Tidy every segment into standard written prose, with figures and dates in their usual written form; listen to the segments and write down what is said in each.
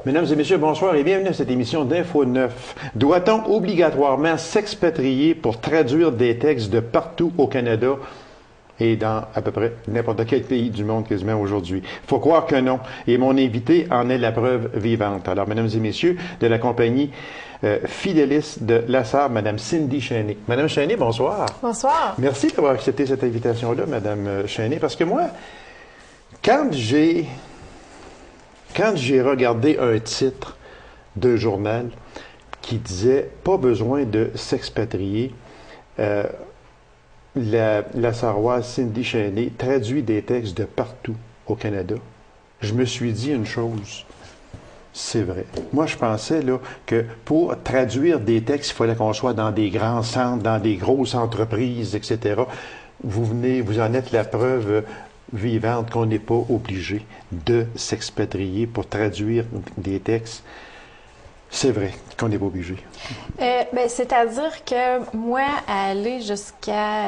Mesdames et messieurs, bonsoir et bienvenue à cette émission d'Info 9. Doit-on obligatoirement s'expatrier pour traduire des textes de partout au Canada et dans à peu près n'importe quel pays du monde quasiment aujourd'hui? Il faut croire que non. Et mon invité en est la preuve vivante. Alors, mesdames et messieurs, de la compagnie Fidelis de Lassar, Madame Cindy Cheney. Madame Cheney, bonsoir. Bonsoir. Merci d'avoir accepté cette invitation-là, Madame Cheney, parce que moi, quand j'ai regardé un titre de journal qui disait « Pas besoin de s'expatrier », la Sarroise Cindy Cheney traduit des textes de partout au Canada. Je me suis dit une chose, c'est vrai. Moi, je pensais là, que pour traduire des textes, il fallait qu'on soit dans des grands centres, dans des grosses entreprises, etc. Vous en êtes la preuve vivante qu'on n'est pas obligé de s'expatrier pour traduire des textes. C'est vrai qu'on n'est pas obligé. C'est-à-dire que moi, aller jusqu'à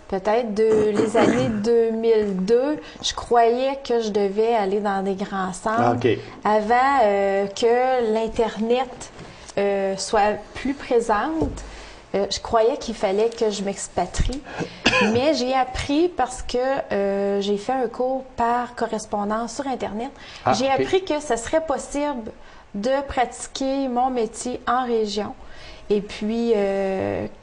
peut-être les années 2002, je croyais que je devais aller dans des grands centres avant que l'Internet soit plus présente. Je croyais qu'il fallait que je m'expatrie, mais j'ai appris parce que j'ai fait un cours par correspondance sur Internet. J'ai appris que ce serait possible de pratiquer mon métier en région. Et puis,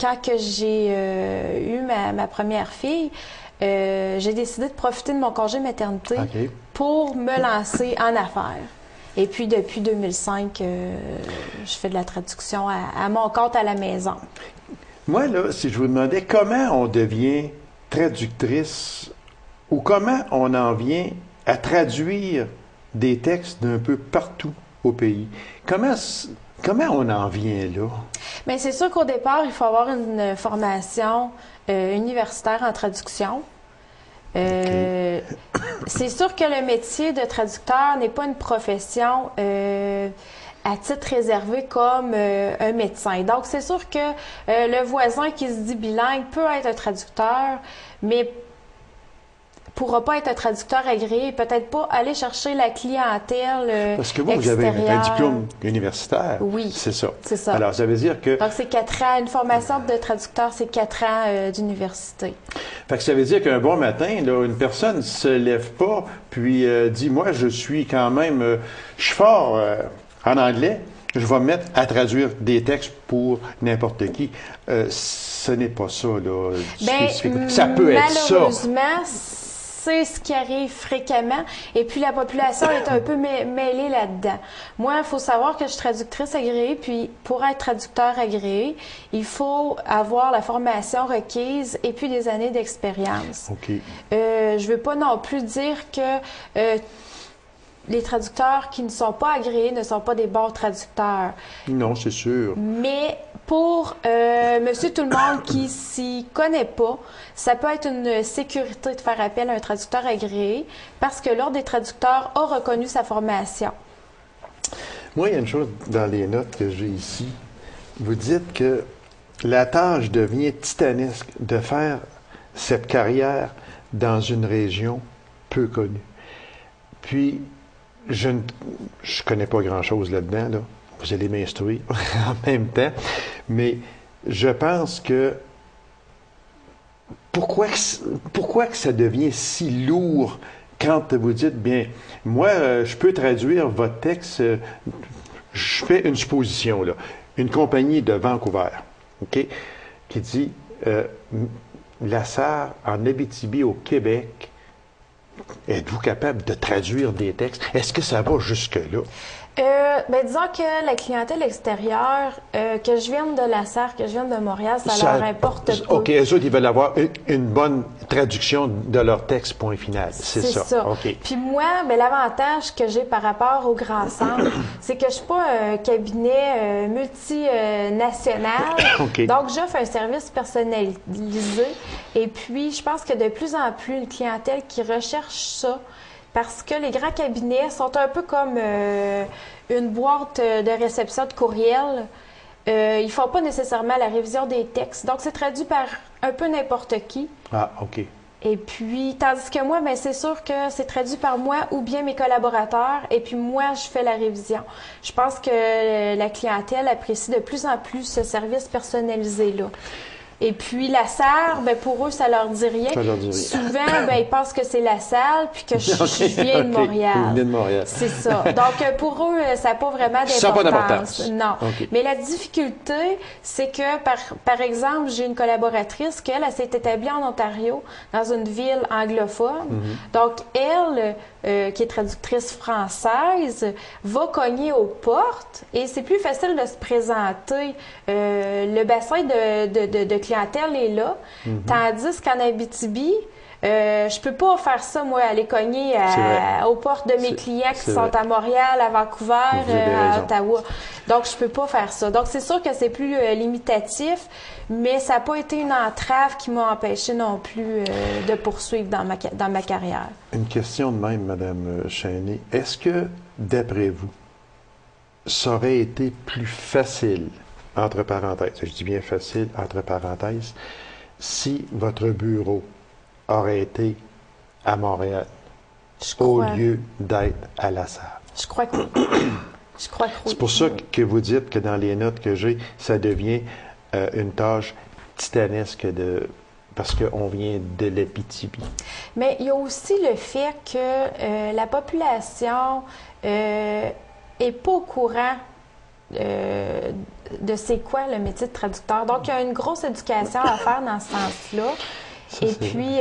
quand que j'ai eu ma première fille, j'ai décidé de profiter de mon congé maternité pour me lancer en affaires. Et puis, depuis 2005, je fais de la traduction à mon compte à la maison. Moi, là, si je vous demandais comment on devient traductrice ou comment on en vient à traduire des textes d'un peu partout au pays, comment on en vient là? Bien, c'est sûr qu'au départ, il faut avoir une formation universitaire en traduction. C'est sûr que le métier de traducteur n'est pas une profession à titre réservé comme un médecin. Donc, c'est sûr que le voisin qui se dit bilingue peut être un traducteur, mais pourra pas être un traducteur agréé, peut-être pas aller chercher la clientèle Parce que vous avez un diplôme universitaire. Oui, c'est ça. C'est ça. Alors, ça veut dire que... Donc, c'est 4 ans. Une formation de traducteur, c'est 4 ans d'université. Fait que ça veut dire qu'un bon matin, là, une personne se lève pas, puis dit, moi, je suis quand même... je suis fort en anglais, je vais me mettre à traduire des textes pour n'importe qui. Ce n'est pas ça, là. Ça peut être ça. Malheureusement, c'est ce qui arrive fréquemment. Et puis, la population est un peu mêlée là-dedans. Moi, il faut savoir que je suis traductrice agréée. Puis, pour être traducteur agréé, il faut avoir la formation requise et puis des années d'expérience. Je ne veux pas non plus dire que les traducteurs qui ne sont pas agréés ne sont pas des bons traducteurs. Non, c'est sûr. Mais pour monsieur tout le monde qui s'y connaît pas, ça peut être une sécurité de faire appel à un traducteur agréé parce que l'Ordre des traducteurs a reconnu sa formation. Moi, il y a une chose dans les notes que j'ai ici. Vous dites que la tâche devient titanesque de faire cette carrière dans une région peu connue. Puis, je ne connais pas grand-chose là-dedans, là. Vous allez m'instruire en même temps, mais je pense que pourquoi que ça devient si lourd quand vous dites, bien, moi, je peux traduire votre texte, je fais une supposition, là, une compagnie de Vancouver, OK, qui dit, Lassar, en Abitibi, au Québec, êtes-vous capable de traduire des textes? Est-ce que ça va jusque-là? Disons que la clientèle extérieure, que je vienne de Lassar, que je vienne de Montréal, ça leur importe peu. OK, eux autres, ils veulent avoir une bonne traduction de leur texte, point final. C'est ça. OK. Puis moi, l'avantage que j'ai par rapport au grand centre, c'est que je suis pas un cabinet multinational. Donc, j'offre un service personnalisé. Et puis, je pense que de plus en plus, une clientèle qui recherche ça, parce que les grands cabinets sont un peu comme une boîte de réception de courriel. Ils ne font pas nécessairement la révision des textes. Donc, c'est traduit par un peu n'importe qui. Ah, OK. Et puis, tandis que moi, ben, c'est sûr que c'est traduit par moi ou bien mes collaborateurs, et puis moi, je fais la révision. Je pense que la clientèle apprécie de plus en plus ce service personnalisé-là. Et puis, la salle, ben, pour eux, ça leur dit rien. Ça leur dit rien. Souvent, ben, ils pensent que c'est la salle, puis que je viens de Montréal. Vous venez de Montréal. C'est ça. Donc, pour eux, ça n'a pas vraiment Ça n'a pas d'importance. d'importance. Non. OK. Mais la difficulté, c'est que, par exemple, j'ai une collaboratrice qu'elle s'est établie en Ontario, dans une ville anglophone. Donc, elle, qui est traductrice française, va cogner aux portes et c'est plus facile de se présenter. Le bassin de clientèle est là, tandis qu'en Abitibi, je peux pas faire ça, moi, aller cogner aux portes de mes clients qui sont à Montréal, à Vancouver, à Ottawa. Donc, je peux pas faire ça. Donc, c'est sûr que c'est plus limitatif, mais ça n'a pas été une entrave qui m'a empêché non plus de poursuivre dans ma carrière. Une question de même, Mme Cheney. Est-ce que, d'après vous, ça aurait été plus facile, entre parenthèses, je dis bien facile, entre parenthèses, si votre bureau aurait été à Montréal au lieu d'être à La Salle? Je crois que oui. Je crois que oui. C'est pour ça que vous dites que dans les notes que j'ai, ça devient une tâche titanesque parce qu'on vient de l'Abitibi. Mais il y a aussi le fait que la population est pas au courant de c'est quoi le métier de traducteur. Donc, il y a une grosse éducation à faire dans ce sens-là. Et puis,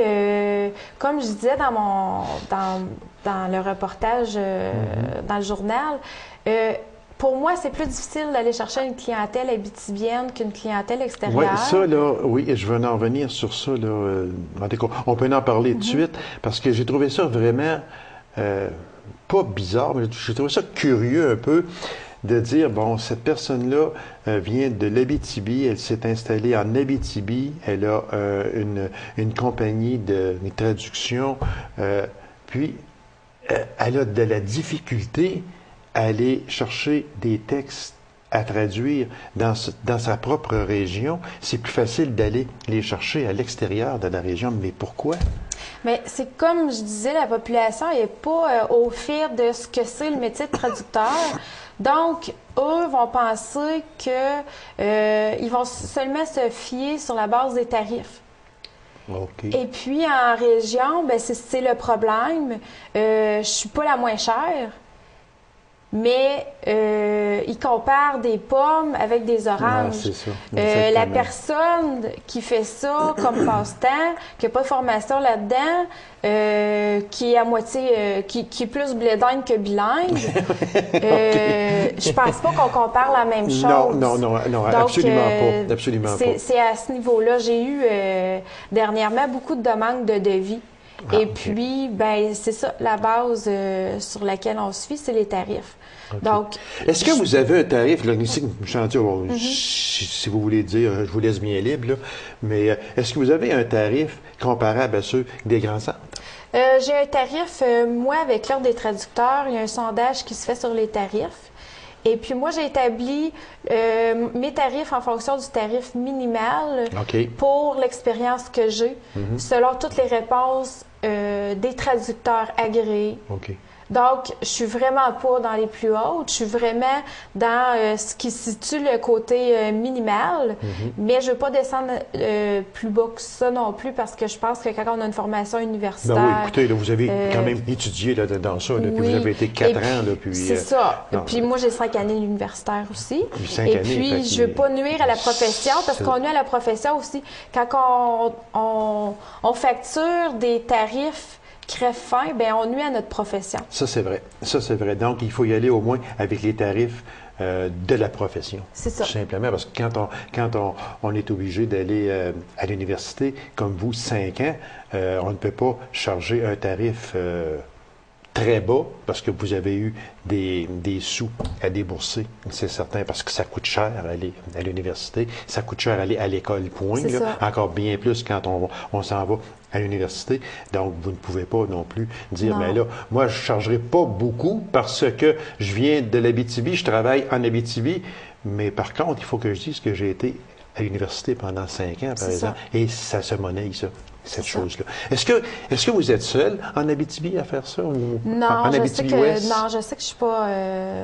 comme je disais dans le reportage, dans le journal, pour moi, c'est plus difficile d'aller chercher une clientèle abitibienne qu'une clientèle extérieure. Oui, ça, là, oui, je veux en revenir sur ça, là. On peut en parler tout de suite, parce que j'ai trouvé ça vraiment, pas bizarre, mais j'ai trouvé ça curieux un peu, de dire, bon, cette personne-là vient de l'Abitibi, elle s'est installée en Abitibi, elle a une compagnie de traduction, puis elle a de la difficulté à aller chercher des textes à traduire dans sa propre région. C'est plus facile d'aller les chercher à l'extérieur de la région, mais pourquoi? Mais c'est comme je disais, la population n'est pas au fait de ce que c'est le métier de traducteur. Donc, eux vont penser que ils vont seulement se fier sur la base des tarifs. Okay. Et puis, en région, ben c'est le problème. Je suis pas la moins chère, mais ils comparent des pommes avec des oranges. Ah, c'est ça. La personne qui fait ça comme passe-temps, qui n'a pas de formation là-dedans, qui est à moitié, qui est plus blédingue que bilingue, je pense pas qu'on compare la même chose. Non, Donc, absolument pas. Absolument pas. C'est à ce niveau-là. J'ai eu dernièrement beaucoup de demandes de devis. Et puis, ben c'est ça, la base sur laquelle on se fie, c'est les tarifs. Okay. Donc, est-ce que vous avez un tarif, là, ici, si vous voulez dire, je vous laisse bien libre, là, mais est-ce que vous avez un tarif comparable à ceux des grands centres? J'ai un tarif, moi, avec l'Ordre des traducteurs, il y a un sondage qui se fait sur les tarifs. Et puis moi, j'ai établi mes tarifs en fonction du tarif minimal pour l'expérience que j'ai, selon toutes les réponses des traducteurs agréés. Donc, je suis vraiment pas dans les plus hautes, je suis vraiment dans ce qui situe le côté minimal, mais je veux pas descendre plus bas que ça non plus parce que je pense que quand on a une formation universitaire... Ben oui, écoutez, là, vous avez quand même étudié là, dans ça, là, puis vous avez été 4 ans. Là, puis, c'est ça. Puis moi, j'ai 5 années universitaires aussi. 5 et années, puis, je veux pas nuire à la profession parce qu'on nuit à la profession aussi. Quand on facture des tarifs crève fin, bien, on nuit à notre profession. Ça, c'est vrai. Ça, c'est vrai. Donc, il faut y aller au moins avec les tarifs de la profession. C'est ça. Tout simplement, parce que quand on est obligé d'aller à l'université, comme vous, 5 ans, on ne peut pas charger un tarif très bas parce que vous avez eu des sous à débourser, c'est certain, parce que ça coûte cher aller à l'université, ça coûte cher aller à l'école, point, là, encore bien plus quand on s'en va à l'université. Donc, vous ne pouvez pas non plus dire, mais là, moi, je ne chargerai pas beaucoup parce que je viens de l'Abitibi, je travaille en Abitibi, mais par contre, il faut que je dise que j'ai été à l'université pendant 5 ans, par exemple, et ça se monnaie, ça. cette C'est ça. chose-là. Est-ce que vous êtes seul en Abitibi à faire ça? Ou Non, en je sais Abitibi-Ouest? non, je sais que je suis pas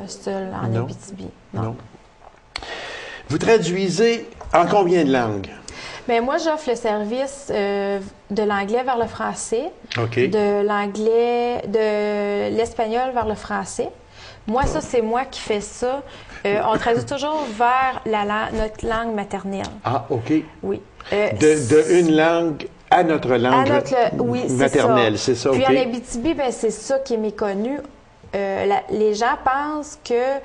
seule en Non. Abitibi. Non. Non. Vous traduisez en combien de langues? Mais moi, j'offre le service de l'anglais vers le français, OK. de l'espagnol vers le français. Moi, ça, c'est moi qui fais ça. On traduit toujours vers notre langue maternelle. Ah, OK. Oui. De une langue à notre langue oui, maternelle, c'est ça, Puis OK. en Abitibi, ben, c'est ça qui est méconnu. Les gens pensent que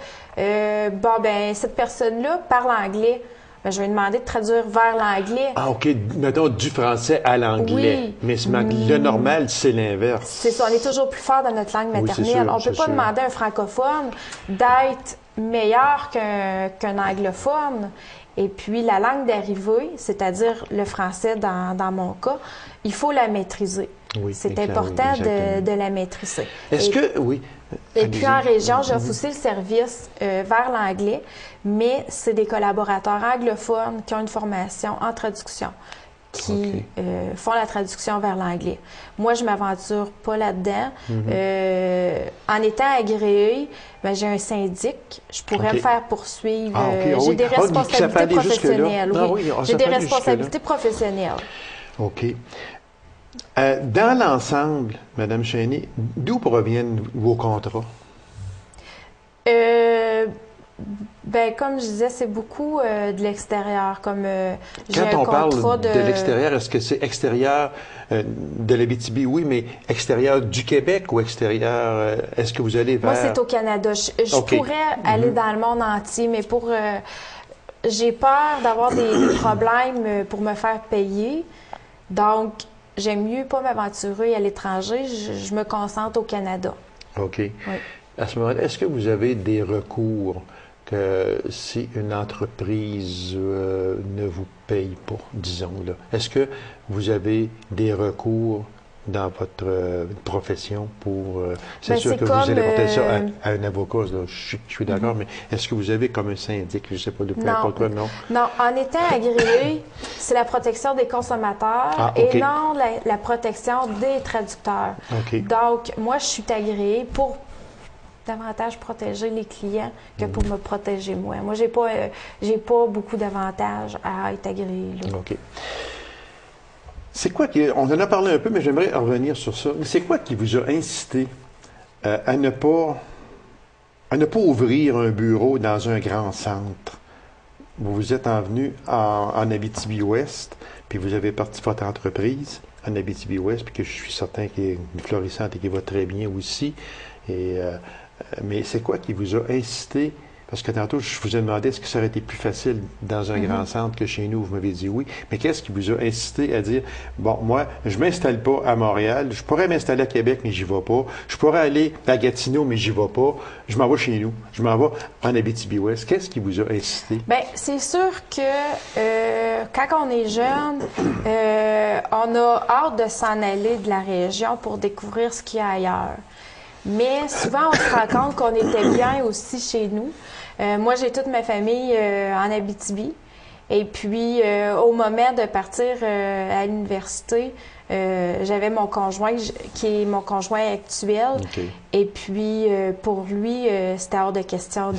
cette personne-là parle anglais. Ben, je vais demander de traduire vers l'anglais. Ah, OK. Mettons du français à l'anglais. Oui. Mais le normal, c'est l'inverse. C'est ça, on est toujours plus fort dans notre langue Oui, maternelle. c'est sûr, On ne peut c'est pas sûr. demander à un francophone d'être meilleur qu'un anglophone. Et puis, la langue d'arrivée, c'est-à-dire le français dans mon cas, il faut la maîtriser. Oui, C'est exactement, important exactement. de la maîtriser. Est-ce Et- que... Oui. Et puis Allez-y. en région, j'offre aussi le service vers l'anglais, mais c'est des collaborateurs anglophones qui ont une formation en traduction, qui font la traduction vers l'anglais. Moi, je m'aventure pas là-dedans. En étant agréée, ben, j'ai un syndic, je pourrais OK. me faire poursuivre. Ah, OK, ah J'ai oui. des Ah, ça peut responsabilités aller jusque-là. professionnelles. Ah oui. oui, ah, ça J'ai peut des aller jusque-là. responsabilités professionnelles. OK. Dans l'ensemble, Mme Cheney, d'où proviennent vos contrats? Ben, comme je disais, c'est beaucoup de l'extérieur. Comme j'ai Quand un on contrat parle de l'extérieur, est-ce que c'est extérieur de l'Abitibi? Oui, mais extérieur du Québec ou extérieur... est-ce que vous allez vers... Moi, c'est au Canada. Je OK. pourrais aller dans le monde entier, mais j'ai peur d'avoir des problèmes pour me faire payer. Donc, j'aime mieux pas m'aventurer à l'étranger. Je me concentre au Canada. OK. Oui. À ce moment-là, est-ce que vous avez des recours que si une entreprise ne vous paye pas, disons, là? Est-ce que vous avez des recours dans votre profession pour... c'est Ben, sûr c'est que vous comme, allez porter ça à un avocat, là, je suis d'accord, mais est-ce que vous avez comme un syndic, je ne sais pas, de peu Non. importe quoi, non? Non, en étant agréé, c'est la protection des consommateurs Ah, OK. et non la protection des traducteurs. OK. Donc, moi, je suis agréée pour davantage protéger les clients que pour me protéger moi. Moi, j'ai pas beaucoup d'avantages à être agréée. Là. OK. C'est quoi on en a parlé un peu, mais j'aimerais revenir sur ça. C'est quoi qui vous a incité à ne pas ouvrir un bureau dans un grand centre? Vous êtes venu en Abitibi-Ouest, puis vous avez parti votre entreprise en Abitibi-Ouest, puis que je suis certain qu'elle est florissante et qui va très bien aussi. Mais c'est quoi qui vous a incité? Parce que tantôt, je vous ai demandé est-ce que ça aurait été plus facile dans un grand centre que chez nous? Vous m'avez dit oui. Mais qu'est-ce qui vous a incité à dire, bon, moi, je ne m'installe pas à Montréal, je pourrais m'installer à Québec, mais j'y vais pas. Je pourrais aller à Gatineau, mais j'y vais pas. Je m'en vais chez nous. Je m'en vais en Abitibi-Ouest. Qu'est-ce qui vous a incité? Bien, c'est sûr que quand on est jeune, on a hâte de s'en aller de la région pour découvrir ce qu'il y a ailleurs. Mais souvent, on se rend compte qu'on était bien aussi chez nous. Moi, j'ai toute ma famille en Abitibi. Et puis, au moment de partir à l'université, j'avais mon conjoint, qui est mon conjoint actuel. OK. Et puis, pour lui, c'était hors de question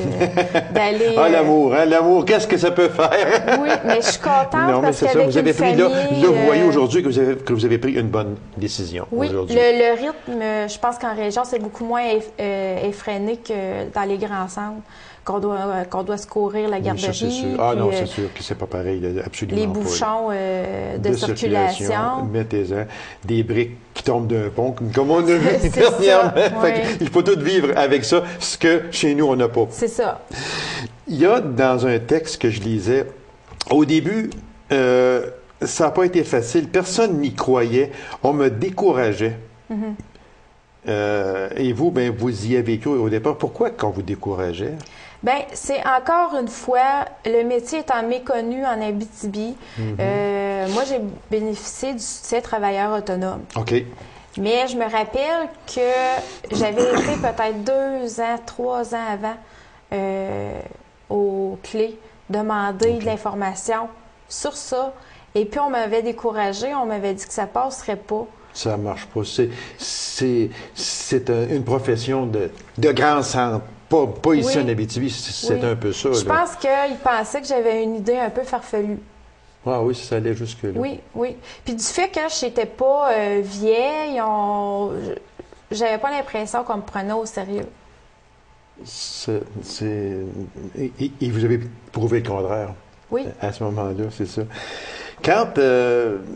d'aller... Ah, l'amour, hein? L'amour, qu'est-ce que ça peut faire? Oui, mais je suis contente Non, mais parce c'est ça, qu'avec vous avez une pris, famille... là, vous voyez aujourd'hui que vous avez pris une bonne décision Oui, aujourd'hui. le rythme, je pense qu'en région, c'est beaucoup moins effréné que dans les grands centres, qu'on doit se courir la Oui, garderie. ça, c'est sûr. Ah puis, non, c'est sûr que c'est pas pareil, là, absolument les pas. bouchons de circulation. Mettez-en des briques qui tombent d'un pont, comme on a vu C'est dernièrement. ça, Fait que il faut tout vivre avec ça, ce que chez nous, on n'a pas. C'est ça. Il y a dans un texte que je lisais, au début, ça n'a pas été facile. Personne n'y croyait. On me décourageait. Et vous, ben, vous y avez vécu au départ. Pourquoi qu'on vous décourageait? Bien, c'est encore une fois, le métier étant méconnu en Abitibi, moi, j'ai bénéficié du soutien travailleur autonome. OK. Mais je me rappelle que j'avais été peut-être 2 ans, 3 ans avant aux clés demander de l'information sur ça. Et puis, on m'avait découragée, on m'avait dit que ça passerait pas. Ça marche pas. C'est une profession de grand centre. Pas ici en Abitibi, c'est un peu ça. Je pense qu'ils pensaient que j'avais une idée un peu farfelue. Ah oui, ça allait jusque-là. Oui, oui. Puis du fait que je n'étais pas vieille, j'avais pas l'impression qu'on me prenait au sérieux. Et vous avez prouvé le contraire. Oui. À ce moment-là, c'est ça. Quand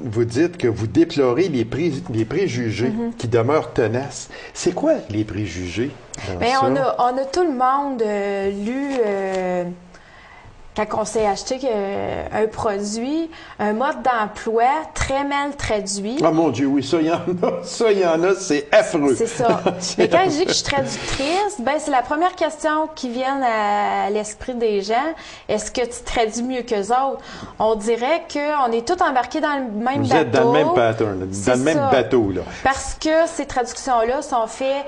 vous dites que vous déplorez les préjugés qui demeurent tenaces, c'est quoi les préjugés dans ça? On a tout le monde lu, quand on s'est acheté un produit, un mode d'emploi très mal traduit. Ah mon Dieu, oui, ça, il y en a. Ça, il y en a, c'est affreux. C'est ça. Mais quand je dis que je suis traductrice, c'est la première question qui vient à l'esprit des gens. Est-ce que tu traduis mieux qu'eux autres? On dirait qu'on est tous embarqués dans le même bateau. Vous êtes dans le même pattern, dans le même bateau, là. Parce que ces traductions-là sont faites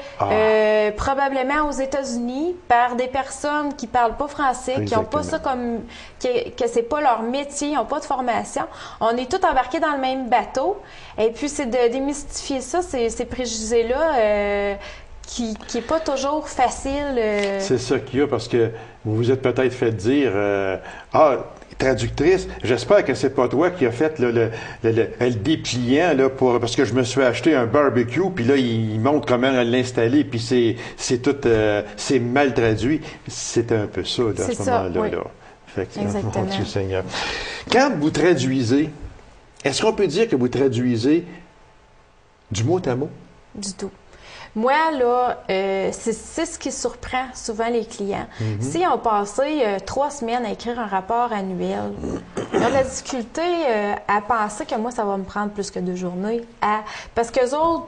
probablement aux États-Unis par des personnes qui parlent pas français, qui n'ont pas ça comme... que c'est pas leur métier, ils n'ont pas de formation. On est tous embarqués dans le même bateau. Et puis, c'est de démystifier ça, ces préjugés-là, qui n'est pas toujours facile. C'est ça qu'il y a, parce que vous vous êtes peut-être fait dire traductrice, j'espère que c'est pas toi qui as fait le dépliant là, parce que je me suis acheté un barbecue, puis là, il montre comment l'installer, puis c'est tout c'est mal traduit. C'est un peu ça, là, à ce moment-là. Oui. Là. Exactement. Mon Dieu Seigneur. Quand vous traduisez, est-ce qu'on peut dire que vous traduisez du mot à mot? Du tout. Moi, là, c'est ce qui surprend souvent les clients. S'ils ont passé 3 semaines à écrire un rapport annuel, ils ont de la difficulté à penser que moi, ça va me prendre plus que 2 journées. Parce qu'eux autres,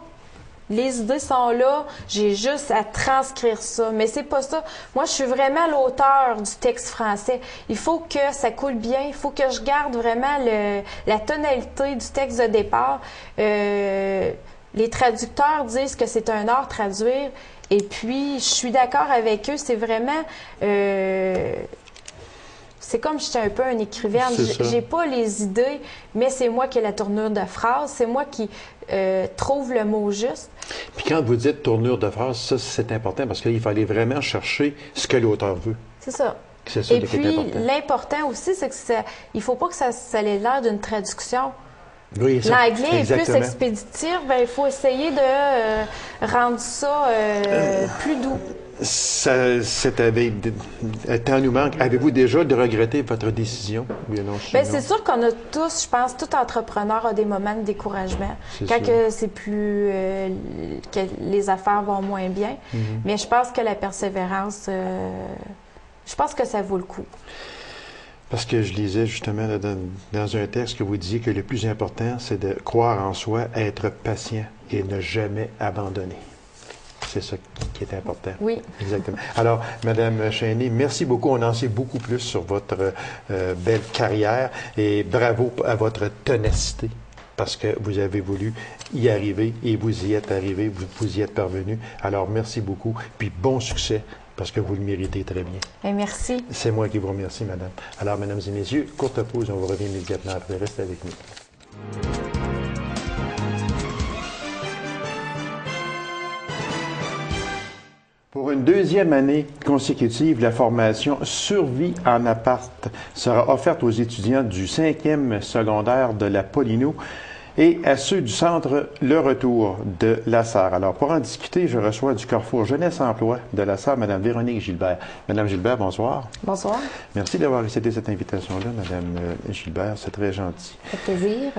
les idées sont là, j'ai juste à transcrire ça. Mais c'est pas ça. Moi, je suis vraiment l'auteur du texte français. Il faut que ça coule bien. Il faut que je garde vraiment la tonalité du texte de départ. Les traducteurs disent que c'est un art traduire. Et puis, je suis d'accord avec eux. C'est vraiment... c'est comme si j'étais un peu un écrivaine. J'ai pas les idées, mais c'est moi qui ai la tournure de phrase. C'est moi qui trouve le mot juste. Puis quand vous dites tournure de phrase, ça, c'est important parce qu'il fallait vraiment chercher ce que l'auteur veut. C'est ça. C'est ça. Et puis, l'important aussi, c'est que il faut pas que ça ait l'air d'une traduction. Oui, l'anglais est plus expéditif, il faut essayer de rendre ça plus doux. Temps nous manque. Avez-vous déjà regretté votre décision? Oui, non, c'est sûr qu'on a tous, je pense, tout entrepreneur a des moments de découragement. Quand c'est plus que les affaires vont moins bien. Mais je pense que la persévérance, je pense que ça vaut le coup. Parce que je lisais justement là, dans un texte que vous disiez que le plus important, c'est de croire en soi, être patient et ne jamais abandonner. C'est ça qui est important. Oui. Exactement. Alors, Mme Cheney, merci beaucoup. On en sait beaucoup plus sur votre belle carrière et bravo à votre ténacité parce que vous avez voulu y arriver et vous y êtes arrivé, vous y êtes parvenu. Alors, merci beaucoup, puis bon succès parce que vous le méritez très bien. Et merci. C'est moi qui vous remercie, madame. Alors, mesdames et messieurs, courte pause, on vous revient immédiatement après. Restez avec nous. Pour une 2e année consécutive, la formation Survie en appart sera offerte aux étudiants du 5e secondaire de la Paulino et à ceux du centre Le Retour de la Sarre. Alors, pour en discuter, je reçois du Carrefour Jeunesse-Emploi de la Sarre, Mme Véronique Gilbert. Mme Gilbert, bonsoir. Bonsoir. Merci d'avoir accepté cette invitation-là, Mme Gilbert. C'est très gentil. Ça fait plaisir.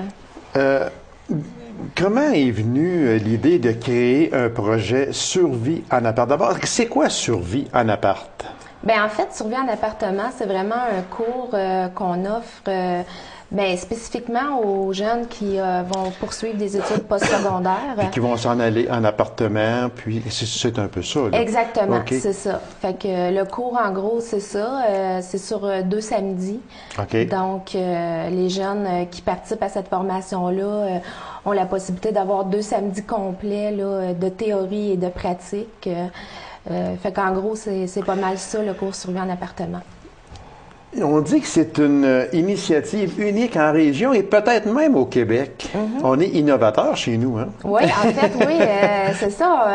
Comment est venue l'idée de créer un projet Survie en appart? D'abord, c'est quoi Survie en appart? Bien, en fait, Survie en appartement, c'est vraiment un cours qu'on offre spécifiquement aux jeunes qui vont poursuivre des études postsecondaires. Puis qui vont s'en aller en appartement, puis c'est un peu ça, là. Exactement, okay. C'est ça. Fait que le cours, en gros, c'est ça. C'est sur 2 samedis. Okay. Donc, les jeunes qui participent à cette formation-là ont la possibilité d'avoir 2 samedis complets là, de théorie et de pratique. Fait qu'en gros, c'est pas mal ça, le cours Survie en appartement. On dit que c'est une initiative unique en région et peut-être même au Québec. On est innovateur chez nous, hein? Oui, en fait, oui, c'est ça.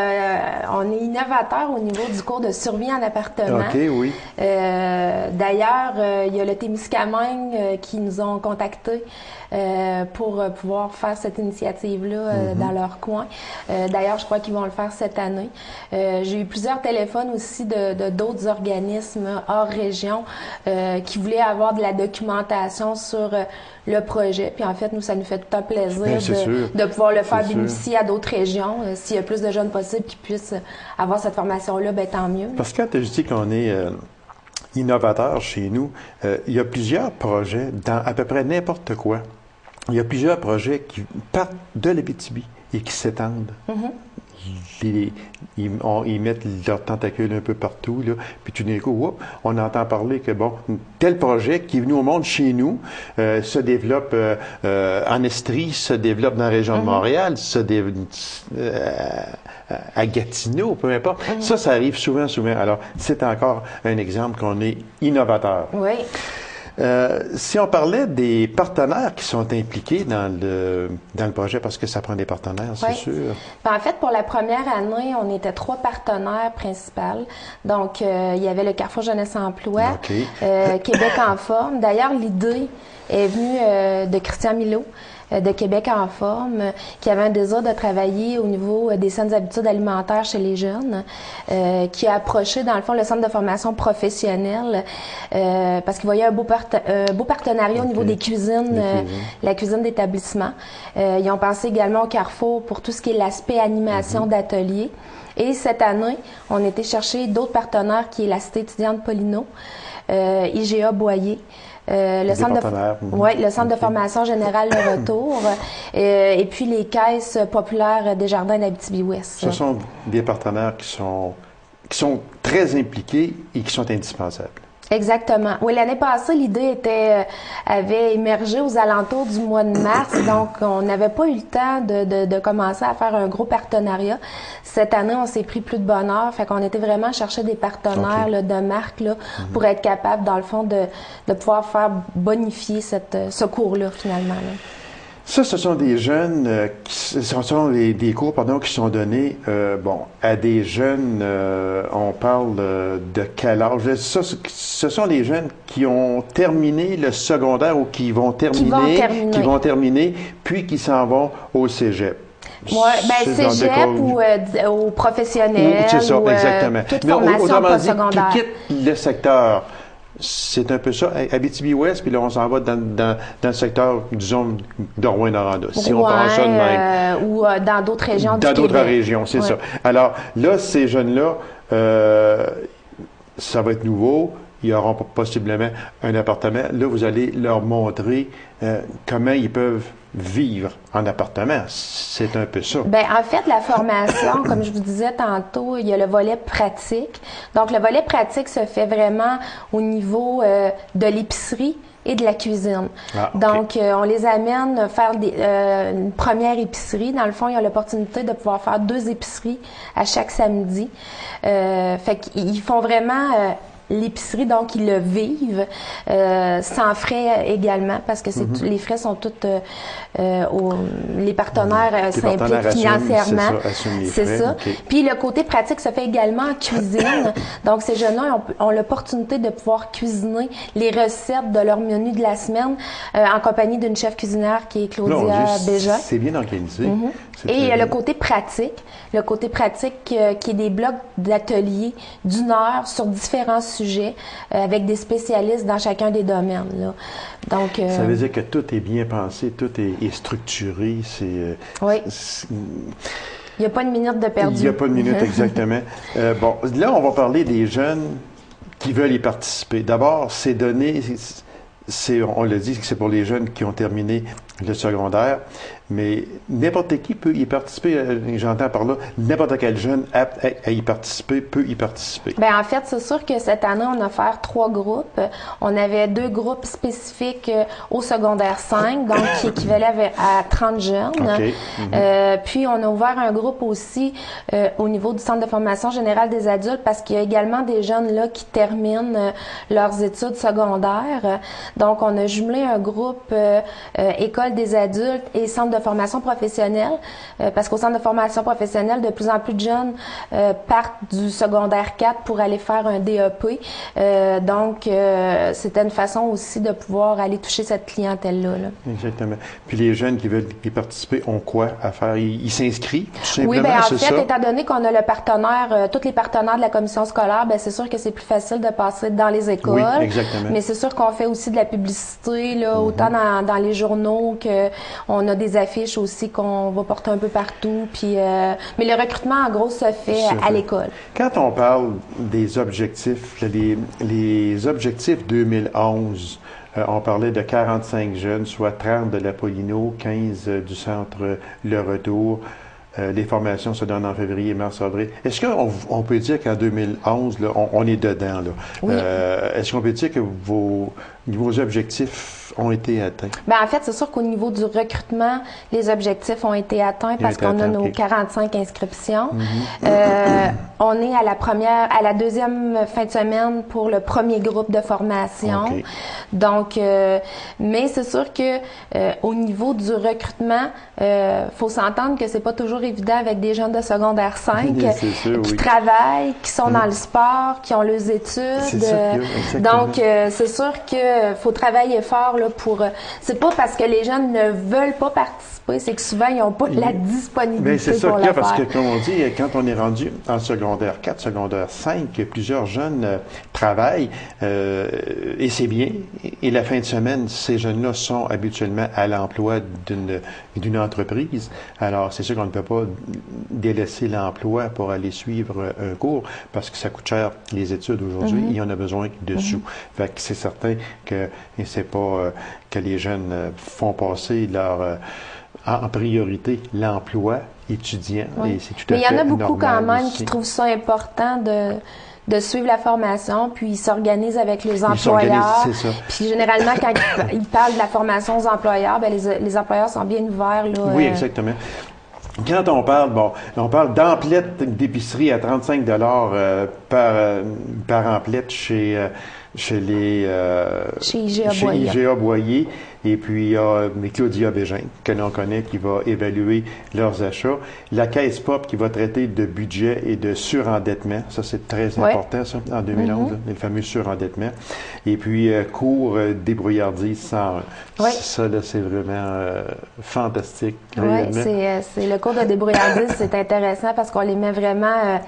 On est innovateur au niveau du cours de survie en appartement. OK, oui. D'ailleurs, il y a le Témiscamingue qui nous ont contactés pour pouvoir faire cette initiative-là dans leur coin. D'ailleurs, je crois qu'ils vont le faire cette année. J'ai eu plusieurs téléphones aussi de d'autres organismes hors région qui voulaient avoir de la documentation sur le projet. Puis en fait, nous, ça nous fait tout un plaisir de pouvoir le faire bénéficier à d'autres régions. S'il y a plus de jeunes possibles qui puissent avoir cette formation-là, ben tant mieux. Parce que quand je dis qu'on est innovateur chez nous, il y a plusieurs projets dans à peu près n'importe quoi. Il y a plusieurs projets qui partent de l'Abitibi et qui s'étendent. Ils mettent leurs tentacules un peu partout, là, puis tout d'un coup, on entend parler que, bon, tel projet qui est venu au monde chez nous se développe en Estrie, se développe dans la région de Montréal, se développe à Gatineau, peu importe. Ça arrive souvent. Alors, c'est encore un exemple qu'on est innovateur. Oui. Si on parlait des partenaires qui sont impliqués dans le projet, parce que ça prend des partenaires, c'est sûr. En fait, pour la première année, on était 3 partenaires principaux. Donc, il y avait le Carrefour Jeunesse Emploi, Québec en forme. D'ailleurs, l'idée est venue de Christian Milot, de Québec en forme, qui avait un désir de travailler au niveau des saines habitudes alimentaires chez les jeunes, qui a approché, dans le fond, le centre de formation professionnelle, parce qu'il voyait un beau partenariat au niveau des cuisines, la cuisine d'établissement. Ils ont pensé également au Carrefour pour tout ce qui est l'aspect animation d'atelier. Et cette année, on était chercher d'autres partenaires, qui est la Cité étudiante Paulino, IGA Boyer, le centre de formation générale Le Retour et puis les caisses populaires des jardins d'Abitibi-Ouest. Ce sont des partenaires qui sont très impliqués et qui sont indispensables. Exactement. Oui, l'année passée, l'idée avait émergé aux alentours du mois de mars, donc on n'avait pas eu le temps de commencer à faire un gros partenariat. Cette année, on s'est pris plus de bonheur, fait qu'on était vraiment chercher des partenaires là, de marque là, pour être capable, dans le fond, de pouvoir faire bonifier ce cours-là, finalement. Là. Ça, ce sont des jeunes, ce sont des cours qui sont donnés à des jeunes, on parle de quel âge? Ce sont les jeunes qui ont terminé le secondaire ou qui vont terminer, puis qui s'en vont au cégep. Oui, bien, cégep ou au professionnel. C'est ça, exactement. Toute formation postsecondaire. Qui quitte le secteur. C'est un peu ça. Abitibi-Ouest, puis là, on s'en va dans le secteur, disons, de Rouyn-Noranda. Si on prend ça de même. Ou dans d'autres régions du Dans d'autres Québec. régions, c'est ça. Alors, là, ces jeunes-là, ça va être nouveau. Ils auront possiblement un appartement. Là, vous allez leur montrer comment ils peuvent vivre en appartement. C'est un peu ça. Bien, en fait, la formation, comme je vous disais tantôt, il y a le volet pratique. Donc, le volet pratique se fait vraiment au niveau de l'épicerie et de la cuisine. Ah, okay. Donc, on les amène faire une première épicerie. Dans le fond, ils ont l'opportunité de pouvoir faire 2 épiceries à chaque samedi. Fait qu'ils font vraiment... l'épicerie, donc ils le vivent sans frais également parce que les frais sont tous les partenaires s'impliquent financièrement. C'est ça. Okay. Puis le côté pratique se fait également en cuisine. Donc ces jeunes-là ont l'opportunité de pouvoir cuisiner les recettes de leur menu de la semaine en compagnie d'une chef cuisinière qui est Claudia Béja. C'est bien organisé. Et il y a le côté pratique. Le côté pratique qui est des blocs d'ateliers d'1 heure sur différents sujets avec des spécialistes dans chacun des domaines. Là. Donc, ça veut dire que tout est bien pensé, tout est structuré. Oui. Il n'y a pas une minute de perdu. Il n'y a pas de minute, exactement. Bon, là, on va parler des jeunes qui veulent y participer. D'abord, ces données, on l'a dit, c'est pour les jeunes qui ont terminé le secondaire, mais n'importe qui peut y participer. J'entends par là, n'importe quel jeune apte à y participer peut y participer. Bien, en fait, c'est sûr que cette année, on a offert 3 groupes. On avait 2 groupes spécifiques au secondaire 5, donc qui équivalaient à 30 jeunes. Okay. Puis, on a ouvert un groupe aussi au niveau du Centre de formation générale des adultes parce qu'il y a également des jeunes là qui terminent leurs études secondaires. Donc, on a jumelé un groupe École des adultes et Centre de formation professionnelle parce qu'au Centre de formation professionnelle, de plus en plus de jeunes partent du secondaire 4 pour aller faire un DEP. Donc, c'était une façon aussi de pouvoir aller toucher cette clientèle-là. Là. Exactement. Puis les jeunes qui veulent y participer ont quoi à faire? Ils s'inscrivent, tout simplement, oui, bien, en fait, ça? Étant donné qu'on a le partenaire, tous les partenaires de la commission scolaire, bien, c'est sûr que c'est plus facile de passer dans les écoles. Oui, exactement. Mais c'est sûr qu'on fait aussi de la publicité, là, autant dans les journaux qu'on a des affiches aussi qu'on va porter un peu partout. Puis, mais le recrutement, en gros, se fait à l'école. Quand on parle des objectifs, les objectifs 2011, on parlait de 45 jeunes, soit 30 de l'Apollino, 15 du centre Le Retour. Les formations se donnent en février, mars, avril. Est-ce qu'on peut dire qu'en 2011, là, on est dedans? Là. Oui. Est-ce qu'on peut dire que vos objectifs ont été atteints? Bien, en fait, c'est sûr qu'au niveau du recrutement, les objectifs ont été atteints parce qu'on a nos 45 inscriptions. On est à la deuxième fin de semaine pour le premier groupe de formation. Okay. Donc, mais c'est sûr que au niveau du recrutement, faut s'entendre que c'est pas toujours évident avec des jeunes de secondaire 5 qui travaillent, qui sont dans le sport, qui ont leurs études. Donc, c'est sûr que faut travailler fort là pour. C'est pas parce que les jeunes ne veulent pas participer, c'est que souvent ils n'ont pas la disponibilité. Mais c'est ça pour qu'il y a le parce faire. que, comme on dit, quand on est rendu en secondaire 4, secondaire 5, plusieurs jeunes travaillent et c'est bien. Et la fin de semaine, ces jeunes-là sont habituellement à l'emploi d'une entreprise. Alors, c'est sûr qu'on ne peut pas délaisser l'emploi pour aller suivre un cours parce que ça coûte cher les études aujourd'hui. Il y en a besoin de sous. Fait que c'est certain que c'est pas que les jeunes font passer leur en priorité l'emploi étudiant. Oui. Et c'est tout à Mais il y en a beaucoup quand même aussi. qui trouvent ça important de suivre la formation, puis ils s'organisent avec les employeurs. C'est ça. Puis généralement, quand ils parlent de la formation aux employeurs, bien, les employeurs sont bien ouverts. Là, oui, exactement. Quand on parle d'emplettes d'épicerie à 35 par emplette chez IGA Boyer. Et puis, il y a Claudia Bégin, que l'on connaît, qui va évaluer leurs achats. La Caisse Pop qui va traiter de budget et de surendettement. Ça, c'est très important, ça, en 2011, le fameux surendettement. Et puis, cours débrouillardise 101. Oui. Ça, là, c'est vraiment fantastique. Oui, c'est le cours de débrouillardise, c'est intéressant parce qu'on les met vraiment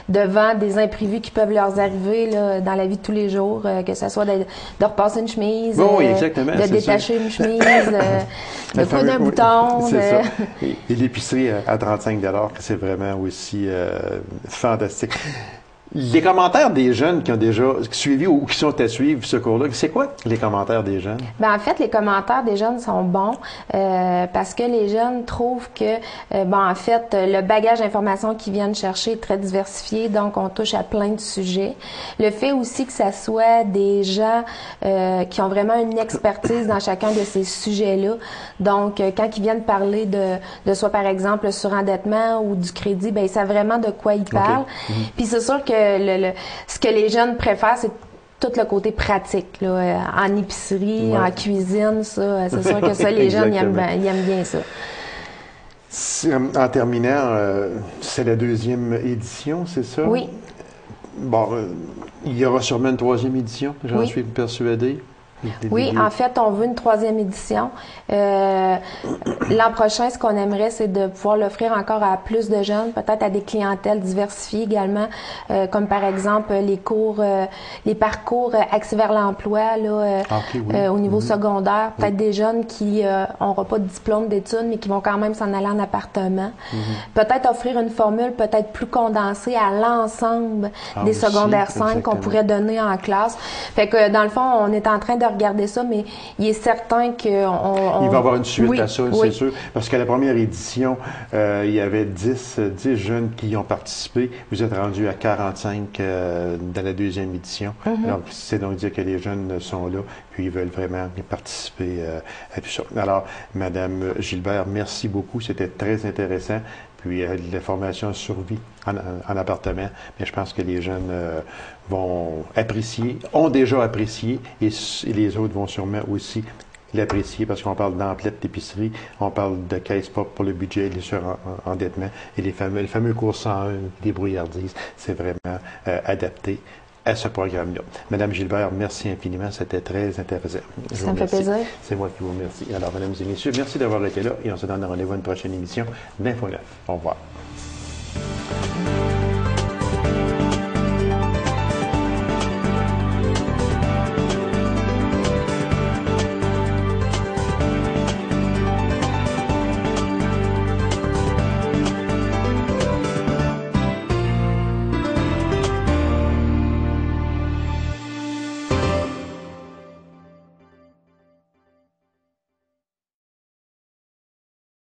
devant des imprévus qui peuvent leur arriver là, dans la vie de tous les jours, que ce soit de repasser une chemise, oui, exactement, de détacher une chemise, de prendre un bouton. C'est ça. Et l'épicerie à 35 $, c'est vraiment aussi fantastique. Les commentaires des jeunes qui ont déjà suivi ou qui sont à suivre ce cours-là, c'est quoi les commentaires des jeunes? Ben en fait, les commentaires des jeunes sont bons parce que les jeunes trouvent que, en fait, le bagage d'informations qu'ils viennent chercher est très diversifié, donc on touche à plein de sujets. Le fait aussi que ça soit des gens qui ont vraiment une expertise dans chacun de ces sujets-là, donc quand ils viennent parler de soit par exemple le surendettement ou du crédit, ben ils savent vraiment de quoi ils parlent. Puis c'est sûr que ce que les jeunes préfèrent, c'est tout le côté pratique, là, en épicerie, en cuisine, ça, c'est sûr que ça, les jeunes, ils aiment bien ça. En terminant, c'est la 2e édition, c'est ça? Oui. Bon, il y aura sûrement une 3e édition, j'en suis persuadé. Oui, en fait, on veut une 3e édition. L'an prochain, ce qu'on aimerait, c'est de pouvoir l'offrir encore à plus de jeunes, peut-être à des clientèles diversifiées également, comme par exemple les parcours axés vers l'emploi là, au niveau secondaire. Peut-être des jeunes qui n'auront pas de diplôme d'études, mais qui vont quand même s'en aller en appartement. Peut-être offrir une formule peut-être plus condensée à l'ensemble des secondaires 5 qu'on pourrait donner en classe. Fait que dans le fond, on est en train de à regarder ça, mais il est certain qu'il va y avoir une suite à ça, oui. c'est sûr. Parce qu'à la première édition, il y avait 10 jeunes qui y ont participé. Vous êtes rendu à 45 dans la deuxième édition. Donc, c'est donc dire que les jeunes sont là, puis ils veulent vraiment participer à tout ça. Alors, Madame Gilbert, merci beaucoup. C'était très intéressant. Puis la formation survie en appartement. Mais je pense que les jeunes vont apprécier, ont déjà apprécié, et les autres vont sûrement aussi l'apprécier parce qu'on parle d'emplettes d'épicerie, on parle de caisse pop pour le budget, les surendettements et le fameux cours 101 des brouillardises. C'est vraiment adapté à ce programme-là. Madame Gilbert, merci infiniment. C'était très intéressant. Ça me fait plaisir. C'est moi qui vous remercie. Alors, mesdames et messieurs, merci d'avoir été là et on se donne rendez-vous à une prochaine émission d'Info 9. Au revoir.